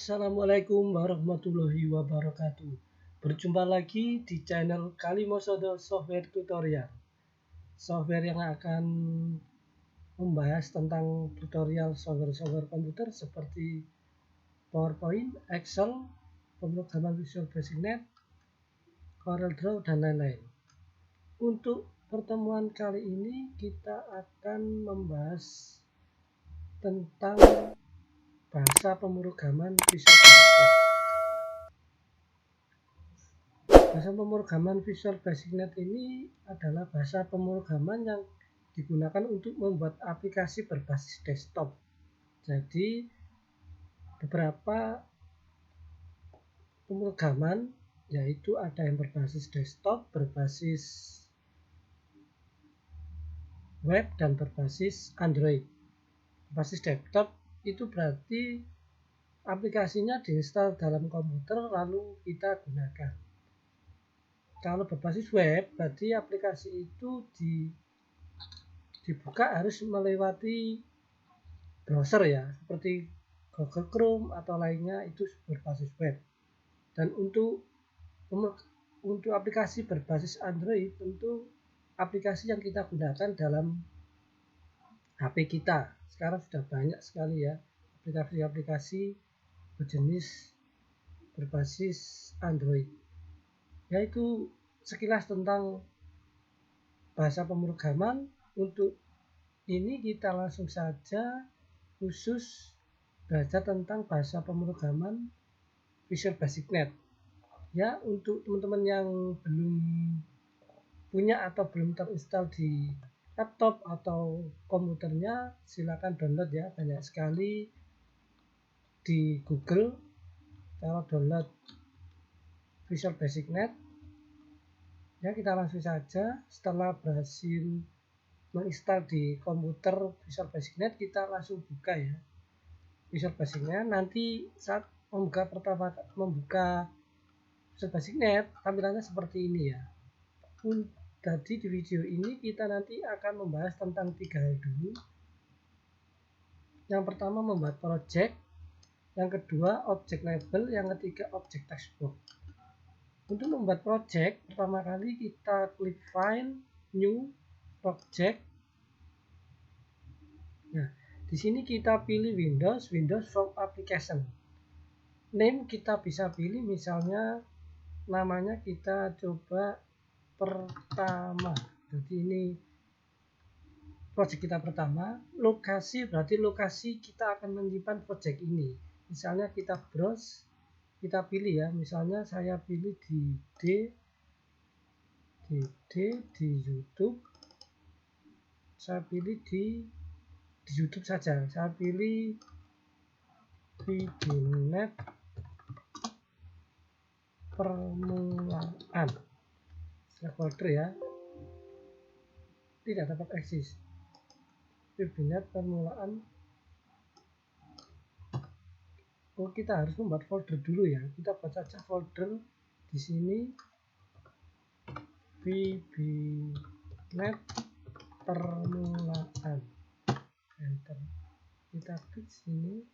Assalamualaikum warahmatullahi wabarakatuh. Berjumpa lagi di channel Kalimosodo Software Tutorial. Software yang akan membahas tentang tutorial software komputer seperti PowerPoint, Excel, pemrograman Visual Basic Net, CorelDRAW, dan lain-lain. Untuk pertemuan kali ini kita akan membahas tentang bahasa pemrograman Visual Basic Net. Bahasa pemrograman Visual Basic Net ini adalah bahasa pemrograman yang digunakan untuk membuat aplikasi berbasis desktop. Jadi beberapa pemrograman yaitu ada yang berbasis desktop, berbasis web, dan berbasis Android. Berbasis desktop itu berarti aplikasinya diinstal dalam komputer lalu kita gunakan. Kalau berbasis web berarti aplikasi itu dibuka harus melewati browser ya, seperti Google Chrome atau lainnya, itu berbasis web. Dan untuk aplikasi berbasis Android, tentu aplikasi yang kita gunakan dalam HP kita. Sekarang sudah banyak sekali ya aplikasi-aplikasi berjenis berbasis Android. Yaitu sekilas tentang bahasa pemrograman. Untuk ini kita langsung saja khusus belajar tentang bahasa pemrograman Visual Basic Net. Ya, untuk teman-teman yang belum punya atau belum terinstall di laptop atau komputernya, silakan download ya, banyak sekali di Google. Kalau download Visual Basic Net, ya kita langsung saja setelah berhasil menginstal di komputer Visual Basic Net, kita langsung buka ya Visual Basic Net. Nanti saat membuka Visual Basic Net, tampilannya seperti ini ya. Jadi di video ini kita nanti akan membahas tentang 3 hal dulu. Yang pertama membuat project, yang kedua object label, yang ketiga object textbox. Untuk membuat project, pertama kali kita klik File, New, Project. Nah, di sini kita pilih Windows from Application. Name kita bisa pilih, misalnya namanya kita coba pertama. Jadi ini project kita pertama. Lokasi berarti lokasi kita akan menyimpan project ini. Misalnya kita browse, kita pilih ya, misalnya saya pilih di YouTube. Saya pilih di YouTube saja. Saya pilih VBNet permulaan. Saya folder ya. Tidak dapat eksis. VBNet permulaan. Oh, kita harus membuat folder dulu ya. Kita buat saja folder di sini. VBNet permulaan. Enter. Kita klik sini.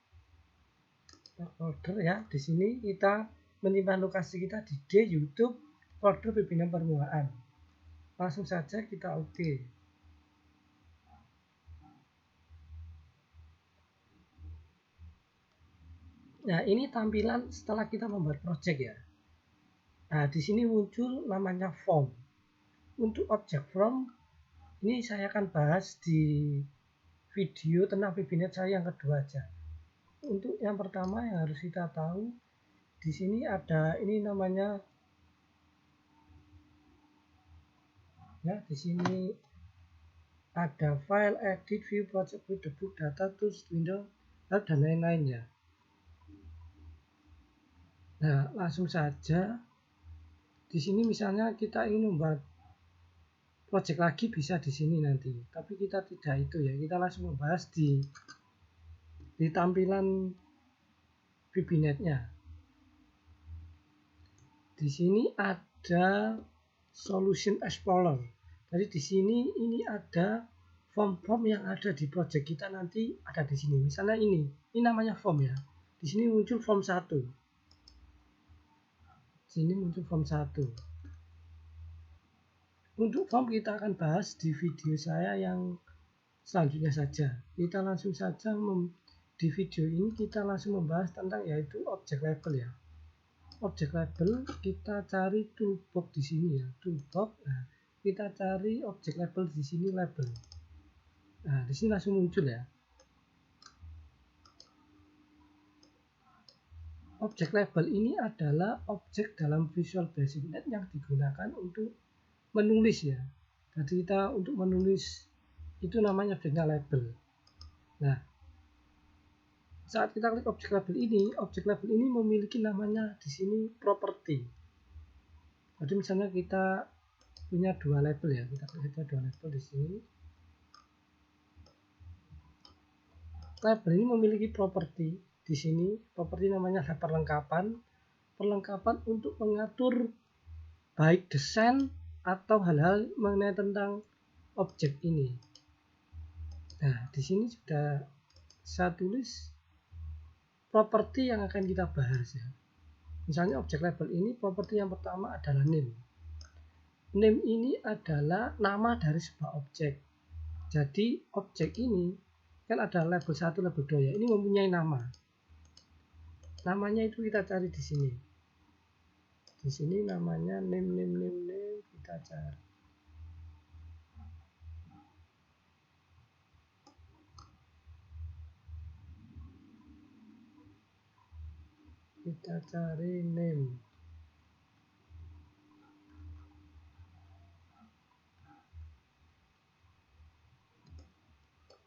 Kita folder ya. Di sini kita menyimpan lokasi kita di YouTube, folder VBNet permulaan. Langsung saja kita OK. Nah, ini tampilan setelah kita membuat project ya. Nah, di sini muncul namanya form. Untuk object form ini saya akan bahas di video tentang VBNet saya yang kedua aja. Untuk yang pertama yang harus kita tahu, di sini ada ini namanya ya, di sini ada file, edit, view, project, debug, data, tools, window, dan lain-lain ya. Nah, langsung saja di sini misalnya kita ingin membuat project lagi, bisa di sini nanti. Tapi kita tidak itu ya. Kita langsung membahas di tampilan VBNet-nya. Di sini ada Solution Explorer. Jadi di sini ini ada form-form yang ada di project kita nanti ada di sini. Misalnya ini namanya form ya. Di sini muncul form 1. Sini muncul form 1. Untuk form kita akan bahas di video saya yang selanjutnya saja. Kita langsung saja di video ini kita langsung membahas tentang yaitu object label ya. Object label kita cari toolbox di sini ya. Toolbox. Nah, kita cari object label di sini label. Nah, di sini langsung muncul ya. Objek label ini adalah objek dalam Visual Basic Net yang digunakan untuk menulis ya. Jadi kita untuk menulis itu namanya objeknya label. Nah, saat kita klik objek label ini memiliki namanya di sini property. Jadi misalnya kita punya dua label ya, kita klik saja dua label di sini. Label ini memiliki properti. Di sini properti namanya perlengkapan untuk mengatur baik desain atau hal-hal mengenai tentang objek ini. Nah, di sini sudah saya tulis properti yang akan kita bahas ya. Misalnya objek label ini properti yang pertama adalah name. Name ini adalah nama dari sebuah objek. Jadi objek ini kan ada label 1, label 2 ya. Ini mempunyai nama. Namanya itu kita cari di sini. Di sini namanya name kita cari. Kita cari name.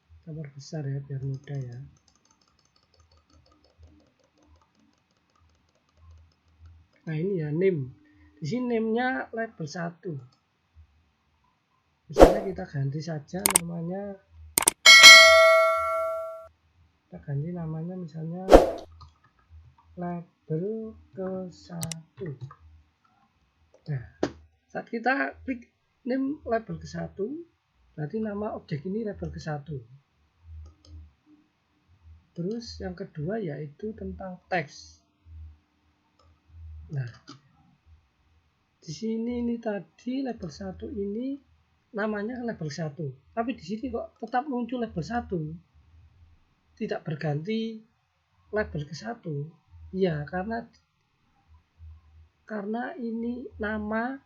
Kita perbesar ya biar mudah ya. Nah, ini ya name. Di sini name-nya label 1. Misalnya kita ganti saja namanya. Kita ganti namanya misalnya label ke-1. Nah, saat kita klik name label ke-1, berarti nama objek ini label ke-1. Terus yang kedua yaitu tentang teks. Nah, di sini ini tadi label 1 ini namanya label 1. Tapi di sini kok tetap muncul label 1. Tidak berganti label ke-1. Ya, karena ini nama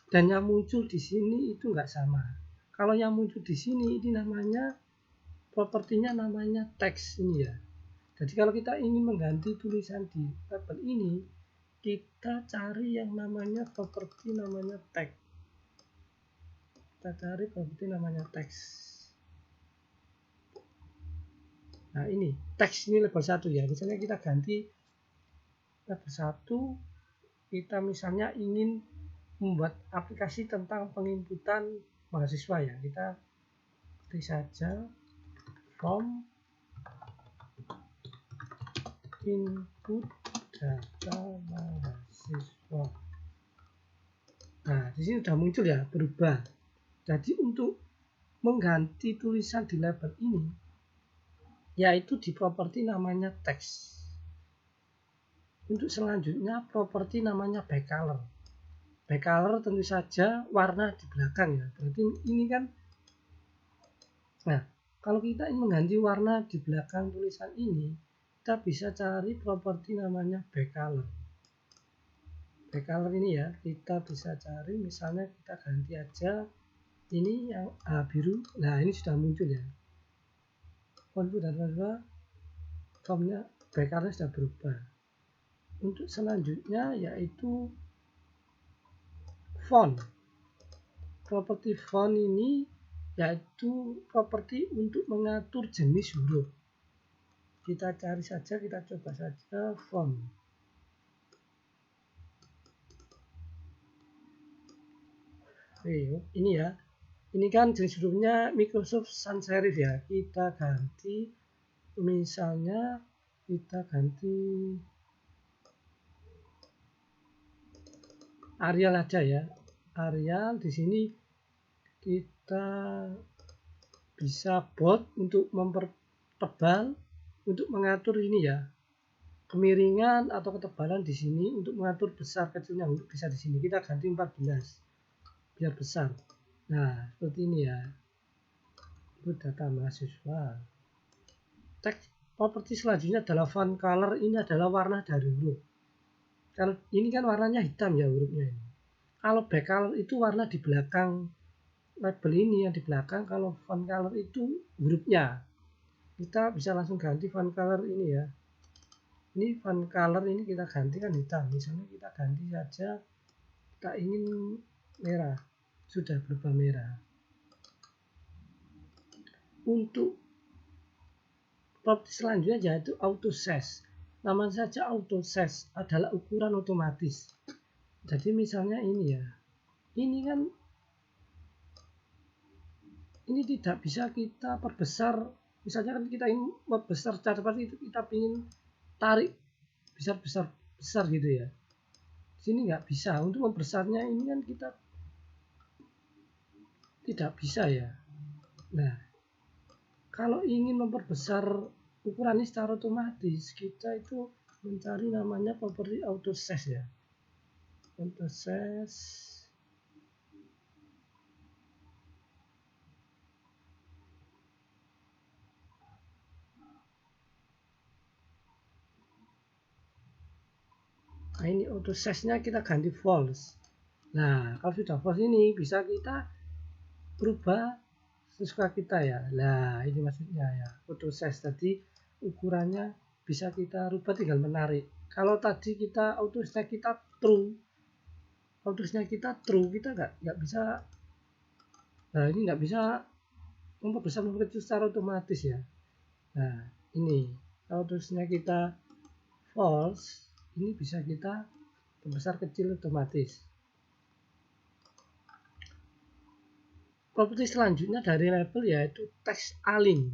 dan yang muncul di sini itu enggak sama. Kalau yang muncul di sini ini namanya propertinya namanya teks ini ya. Jadi kalau kita ingin mengganti tulisan di label ini, kita cari yang namanya properti namanya tag. Kita cari properti namanya teks. Nah, ini teks ini label 1 ya. Misalnya kita ganti label 1, kita misalnya ingin membuat aplikasi tentang penginputan mahasiswa ya. Kita klik saja from input data mahasiswa. Nah, di sini sudah muncul ya, berubah. Jadi untuk mengganti tulisan di label ini, yaitu di properti namanya teks. Untuk selanjutnya properti namanya backcolor. Backcolor tentu saja warna di belakang ya. Berarti ini kan. Nah, kalau kita ingin mengganti warna di belakang tulisan ini, kita bisa cari properti namanya backcolor. Backcolor ini ya, kita bisa cari misalnya kita ganti aja ini yang biru. Nah, ini sudah muncul ya. Font dan warna formnya backcolor sudah berubah. Untuk selanjutnya yaitu font. Properti font ini yaitu properti untuk mengatur jenis huruf. Kita cari saja, kita coba saja font. Ini ya. Ini kan jenis hurufnya Microsoft Sans Serif ya. Kita ganti misalnya kita ganti Arial aja ya. Arial di sini kita bisa bold untuk mempertebal untuk mengatur ini ya. kemiringan atau ketebalan di sini untuk mengatur besar kecilnya bisa di sini kita ganti 14 biar besar. Nah, seperti ini ya. Input data mahasiswa. Teks properti selanjutnya adalah font color. Ini adalah warna dari huruf. Kalau ini kan warnanya hitam ya hurufnya ini. Kalau back color itu warna di belakang label ini yang di belakang. Kalau font color itu hurufnya. Kita bisa langsung ganti font color ini ya. Ini font color ini kita ganti kan hitam. Misalnya kita ganti saja. Kita ingin merah. Sudah berubah merah. Untuk properti selanjutnya yaitu auto size. Namanya saja auto size adalah ukuran otomatis. Jadi misalnya ini ya. Ini kan ini tidak bisa kita perbesar. Misalnya kan kita ingin membesar secara seperti itu, kita ingin tarik besar gitu ya. Di sini nggak bisa. Untuk membesarnya ini kan kita tidak bisa ya. Nah, kalau ingin memperbesar ukuran ini secara otomatis, kita itu mencari namanya properti auto size ya. Auto size. Nah, ini auto size-nya kita ganti false. Nah, kalau sudah false ini bisa kita berubah sesuka kita ya. Nah, ini maksudnya ya. Auto size tadi ukurannya bisa kita rubah, tinggal menarik. Kalau tadi kita auto size kita true, kita nggak bisa. Nah, ini nggak bisa memperbesar memperkecil secara otomatis ya. Nah, ini kalau auto-nya kita false, ini bisa kita membesar kecil otomatis. Properti selanjutnya dari label yaitu text align.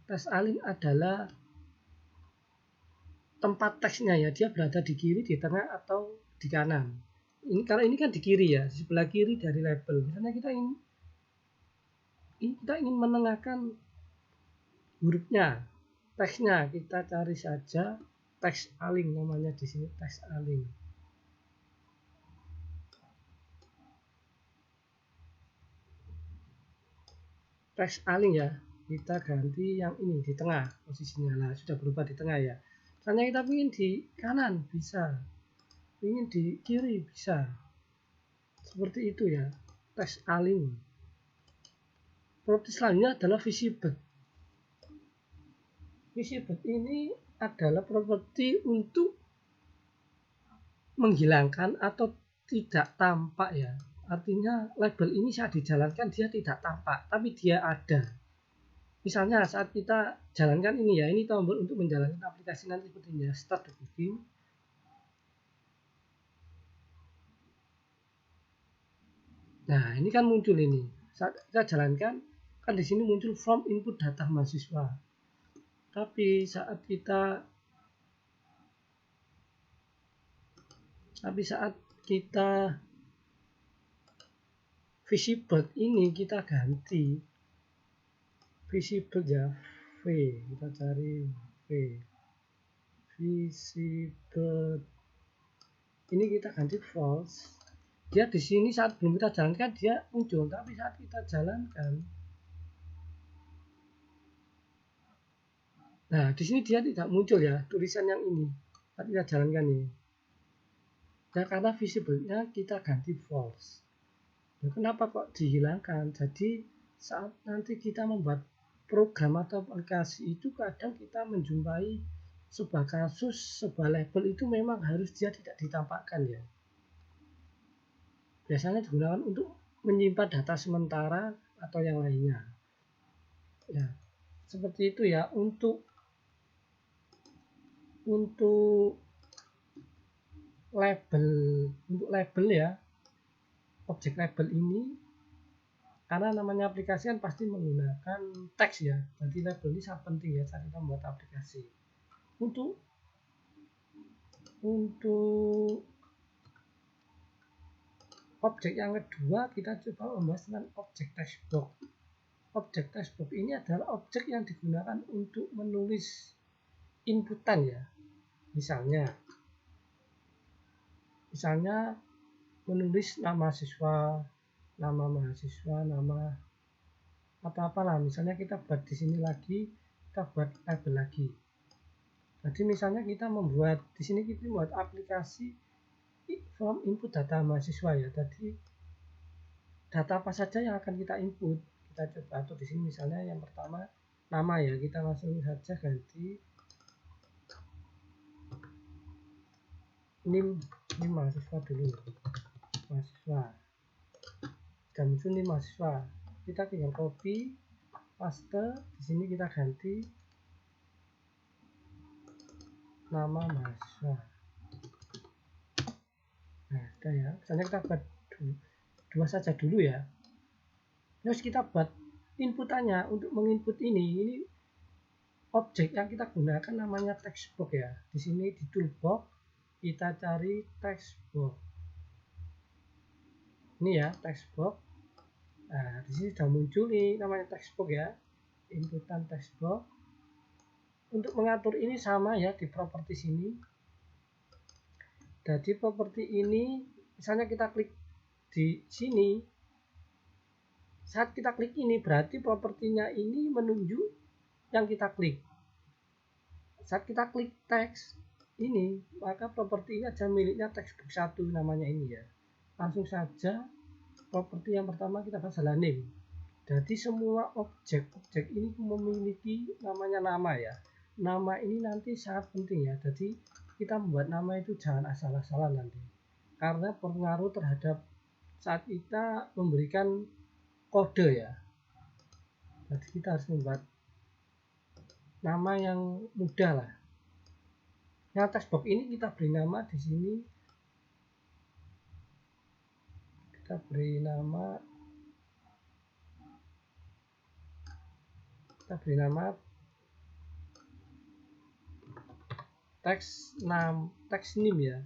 Text align adalah tempat teksnya ya, dia berada di kiri, di tengah, atau di kanan. Ini kalau ini kan di kiri ya, di sebelah kiri dari label. Misalnya kita ingin menengahkan hurufnya, teksnya, kita cari saja text align, namanya di sini text align. Text align ya, kita ganti yang ini di tengah posisinya. Nah, sudah berubah di tengah ya. Misalnya kita ingin di kanan bisa, ingin di kiri bisa, seperti itu ya. Text align. Properti selanjutnya adalah visible. Visible ini adalah properti untuk menghilangkan atau tidak tampak ya. Artinya label ini saat dijalankan dia tidak tampak, tapi dia ada. Misalnya saat kita jalankan ini ya, ini tombol untuk menjalankan aplikasi nanti seperti ini ya, start debugging. Nah, ini kan muncul ini. Saat kita jalankan, kan di sini muncul from input data mahasiswa. Tapi saat kita visible ini kita ganti visible ya, V, kita cari V, visible ini kita ganti false. Dia di sini saat belum kita jalankan dia muncul, tapi saat kita jalankan, nah di sini dia tidak muncul ya tulisan yang ini saat kita jalankan ini. Nah, karena visible-nya kita ganti false. Nah, kenapa kok dihilangkan? Jadi saat nanti kita membuat program atau aplikasi itu kadang kita menjumpai sebuah kasus, sebuah label itu memang harus dia tidak ditampakkan ya. Biasanya digunakan untuk menyimpan data sementara atau yang lainnya. Ya, seperti itu ya untuk label ya, objek label ini karena namanya aplikasi kan pasti menggunakan teks ya, jadi label ini sangat penting ya saat kita membuat aplikasi. Untuk objek yang kedua kita coba membahas tentang objek textbox. Objek textbox ini adalah objek yang digunakan untuk menulis inputan ya. Misalnya menulis nama siswa, nama mahasiswa, nama apa-apalah. Misalnya kita buat di sini lagi, kita buat label lagi. Jadi misalnya kita membuat di sini kita membuat aplikasi from input data mahasiswa ya. Jadi data apa saja yang akan kita input, kita coba atur di sini. Misalnya yang pertama nama ya, kita langsung saja ganti nim mahasiswa dulu, mahasiswa, dan muncul nim mahasiswa. Kita tinggal copy paste di sini, kita ganti nama mahasiswa. Nah, udah ya. Misalnya kita buat dua saja dulu ya. Terus kita buat inputannya. Untuk menginput ini objek yang kita gunakan namanya textbox ya. Di sini di toolbox kita cari textbox. Ini ya textbox. Nah, di sini sudah muncul nih namanya textbox ya. Inputan textbox. Untuk mengatur ini sama ya di properti sini. Jadi properti ini misalnya kita klik di sini. Saat kita klik ini berarti propertinya ini menunjuk yang kita klik. Saat kita klik teks ini, maka properti ini aja miliknya textbook 1 namanya ini ya. Langsung saja properti yang pertama kita masalah name. Jadi semua objek-objek ini memiliki namanya nama ya. Nama ini nanti sangat penting ya. Jadi kita membuat nama itu jangan asal-asalan nanti. Karena berpengaruh terhadap saat kita memberikan kode ya. Jadi kita harus membuat nama yang mudah lah. Nah, textbox ini kita beri nama di sini. Kita beri nama text name ya.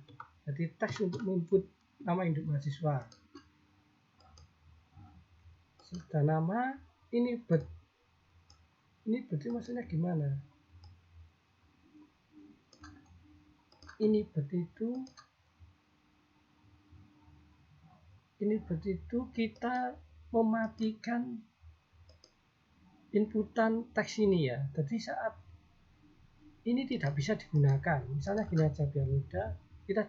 Jadi teks untuk input nama induk mahasiswa. Sudah nama ini berarti maksudnya gimana? Ini berarti itu kita mematikan inputan teks ini ya. Jadi saat ini tidak bisa digunakan. Misalnya gini aja biar mudah, kita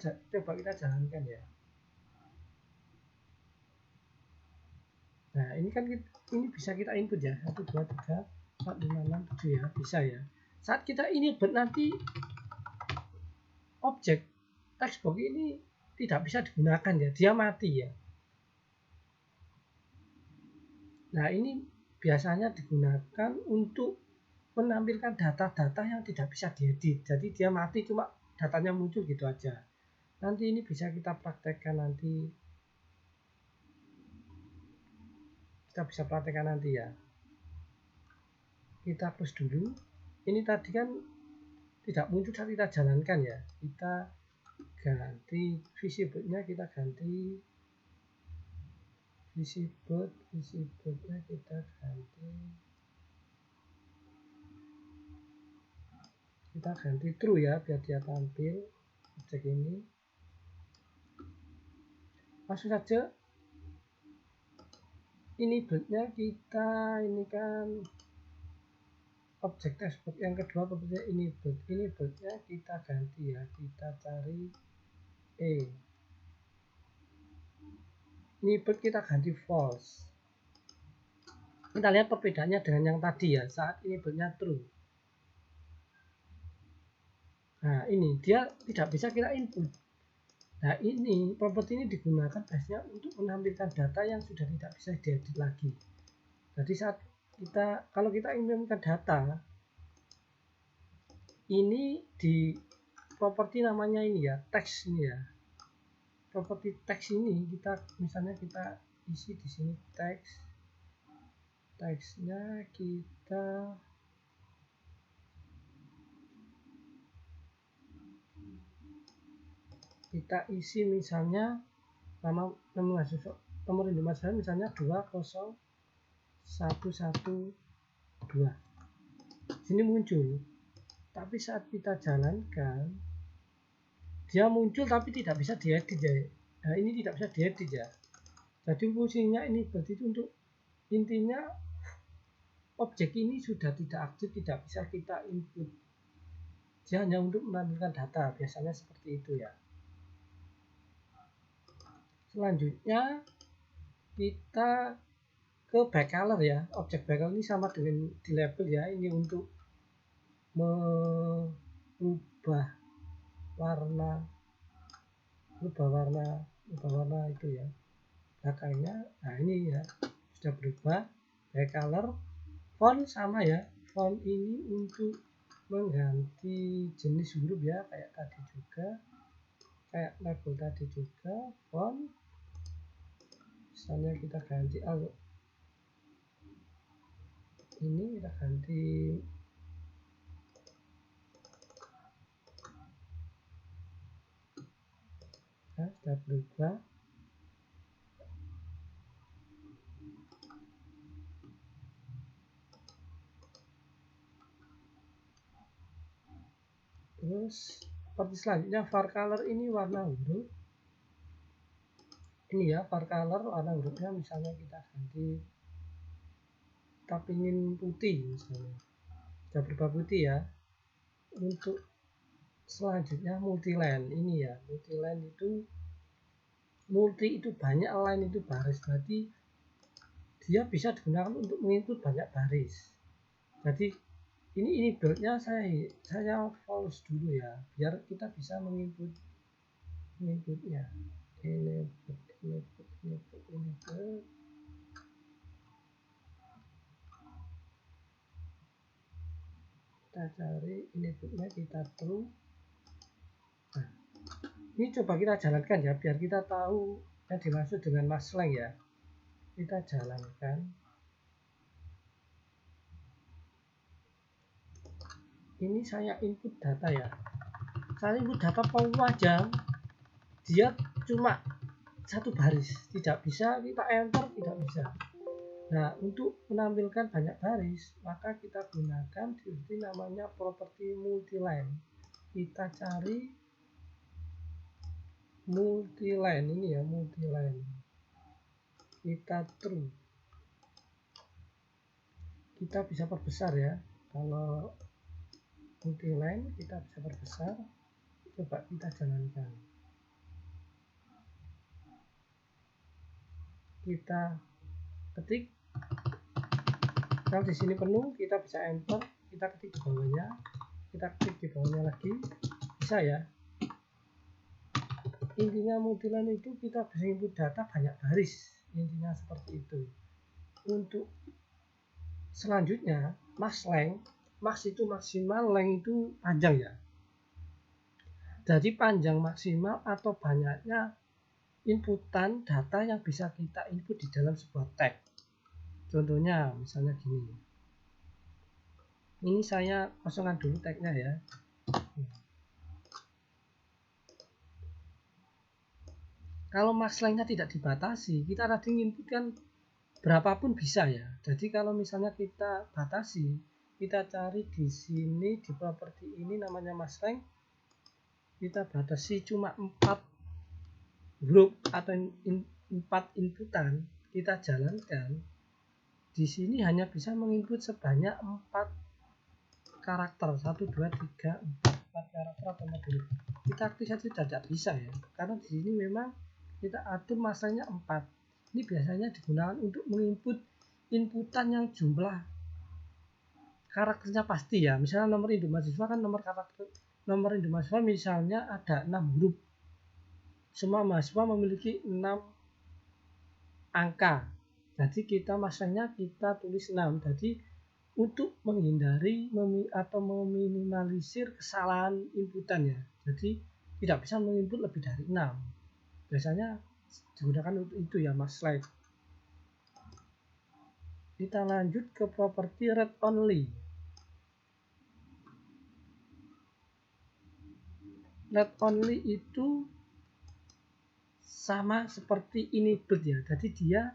jalankan ya. Nah, ini kan ini bisa kita input ya. 1 2 3 4 5 6 7 ya, bisa ya. Saat kita ini nanti objek textbox ini tidak bisa digunakan ya, dia mati ya. Nah, ini biasanya digunakan untuk menampilkan data-data yang tidak bisa diedit. Jadi dia mati, cuma datanya muncul gitu aja. Nanti ini bisa kita praktekkan nanti. Kita bisa praktekkan nanti ya. Kita close dulu. Ini tadi kan tidak muncul saat kita jalankan ya. Kita ganti visible-nya, kita ganti visible-nya kita ganti true ya, biar dia tampil objek ini. Langsung saja ini build-nya kita, ini kan objek textbox yang kedua, propertinya ini build-nya kita ganti ya, kita cari ini build kita ganti false. Kita lihat perbedaannya dengan yang tadi ya, saat ini build-nya true. Nah, ini dia tidak bisa kita input. Nah, ini properti ini digunakan biasanya untuk menampilkan data yang sudah tidak bisa diedit lagi. Jadi saat kalau kita ingin menampilkan data, ini di properti namanya ini ya, teks ini ya. Properti teks ini misalnya kita isi di sini teksnya kita isi misalnya nomor induk mahasiswa misalnya 20112. Sini muncul Tapi saat kita jalankan, dia muncul tapi tidak bisa diedit ya. Nah, ini tidak bisa diedit ya. Jadi fungsinya ini berarti untuk intinya objek ini sudah tidak aktif, tidak bisa kita input. Dia hanya untuk menampilkan data, biasanya seperti itu ya. Selanjutnya kita ke backcolor ya. Objek backcolor ini sama dengan di label ya. Ini untuk merubah warna itu ya belakangnya. Nah ini ya sudah berubah. Backcolor, font sama ya. Font ini untuk mengganti jenis huruf ya, kayak tadi juga, kayak label tadi juga. Font misalnya kita ganti ini, kita ganti sudah berubah. Terus seperti selanjutnya var color, ini warna huruf. Ini ya var color, warna hurufnya misalnya kita ganti, kita ingin putih misalnya, sudah berubah putih ya. Untuk selanjutnya multiline, ini ya multiline itu, multi itu banyak, line itu baris, berarti dia bisa digunakan untuk menginput banyak baris. Jadi ini build-nya saya false dulu ya, biar kita bisa menginputnya. Input. Kita cari inputnya, kita true. Nah, ini coba kita jalankan ya, biar kita tahu yang dimaksud dengan masleng ya. Kita jalankan. Ini saya input data ya. Saya input data panjang, dia cuma satu baris, tidak bisa kita enter, tidak bisa. Nah, untuk menampilkan banyak baris, maka kita gunakan di namanya properti multiline. Kita cari multiline, ini ya multiline. Kita true. Kita bisa perbesar ya. Kalau multiline kita bisa perbesar. Coba kita jalankan. Kita ketik. Kalau di sini penuh, kita bisa enter, kita ketik di bawahnya, kita ketik di bawahnya lagi, bisa ya. Intinya multiline itu kita bisa input data banyak baris, intinya seperti itu. Untuk selanjutnya max length, max itu maksimal, length itu panjang ya. Jadi panjang maksimal atau banyaknya inputan data yang bisa kita input di dalam sebuah tag. Contohnya misalnya gini, ini saya kosongkan dulu tagnya ya. Kalau max length-nya tidak dibatasi, kita tadi inputkan berapapun bisa ya. Jadi kalau misalnya kita batasi, kita cari di sini di properti ini namanya max length, kita batasi cuma 4 huruf atau 4 inputan, kita jalankan. Di sini hanya bisa menginput sebanyak 4 karakter, 1, 2, 3, 4 karakter atau modul. Kita aktifkan tidak bisa ya, karena di sini memang kita atur masanya 4. Ini biasanya digunakan untuk menginput inputan yang jumlah karakternya pasti ya. Misalnya nomor induk mahasiswa kan nomor induk mahasiswa misalnya ada 6 huruf. Semua mahasiswa memiliki 6 angka. Jadi kita masanya kita tulis 6. Jadi untuk menghindari atau meminimalisir kesalahan inputan ya. Jadi tidak bisa menginput lebih dari 6. Biasanya digunakan untuk itu ya max length. Kita lanjut ke properti read only. Read only itu sama seperti enable ya. Jadi dia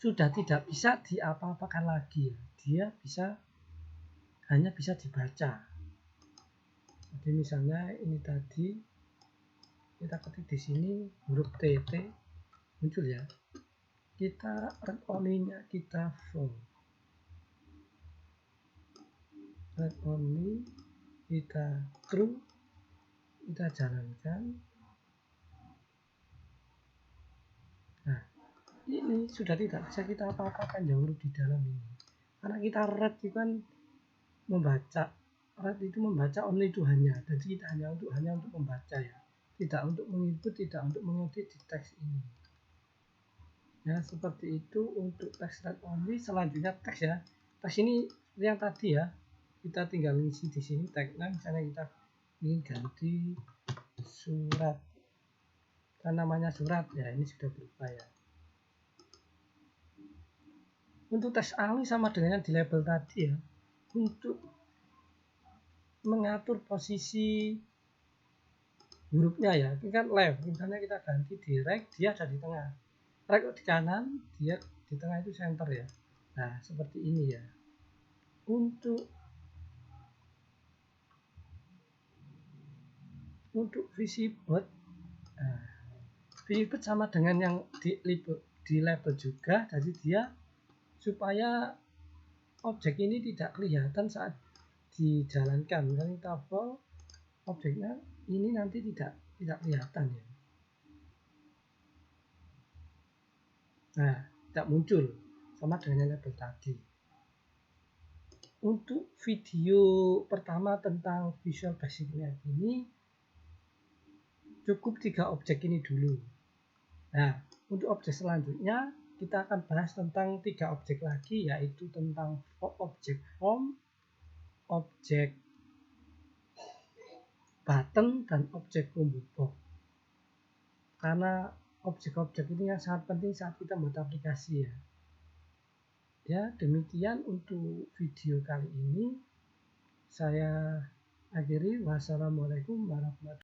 sudah tidak bisa diapa-apakan lagi ya. Dia bisa hanya bisa dibaca. Jadi misalnya ini tadi kita ketik di sini huruf TT muncul ya. Kita read only-nya kita full. Read only kita true, kita jalankan. Nah, ini sudah tidak bisa kita apa-apakan yang huruf di dalam ini. Karena kita read itu kan membaca. Read itu membaca, only itu hanya. Jadi kita hanya untuk membaca ya. Tidak untuk menginput, tidak untuk mengedit di teks ini. Ya, seperti itu untuk teks read only. Selanjutnya teks ya. Teks ini yang tadi ya. Kita tinggal isi di sini tagnya, misalnya kita ingin ganti surat. Kan namanya surat ya, ini sudah berubah ya. Untuk teks alih sama dengan yang di label tadi ya. Untuk mengatur posisi hurufnya ya, ini kan left, misalnya kita ganti di right, dia ada di tengah, right di kanan, dia di tengah, itu center ya. Nah seperti ini ya. Untuk visibot, nah, visibot sama dengan yang di label juga, jadi dia supaya objek ini tidak kelihatan saat dijalankan. Misalnya kita full, objeknya ini nanti tidak kelihatan ya. Nah, tidak muncul sama dengan label tadi. Untuk video pertama tentang Visual Basic ini cukup 3 objek ini dulu. Nah, untuk objek selanjutnya kita akan bahas tentang 3 objek lagi, yaitu tentang objek form, objek button, dan objek combo box. Karena objek-objek ini yang sangat penting saat kita membuat aplikasi ya. Ya, demikian untuk video kali ini. Saya akhiri. Wassalamualaikum warahmatullahi wabarakatuh.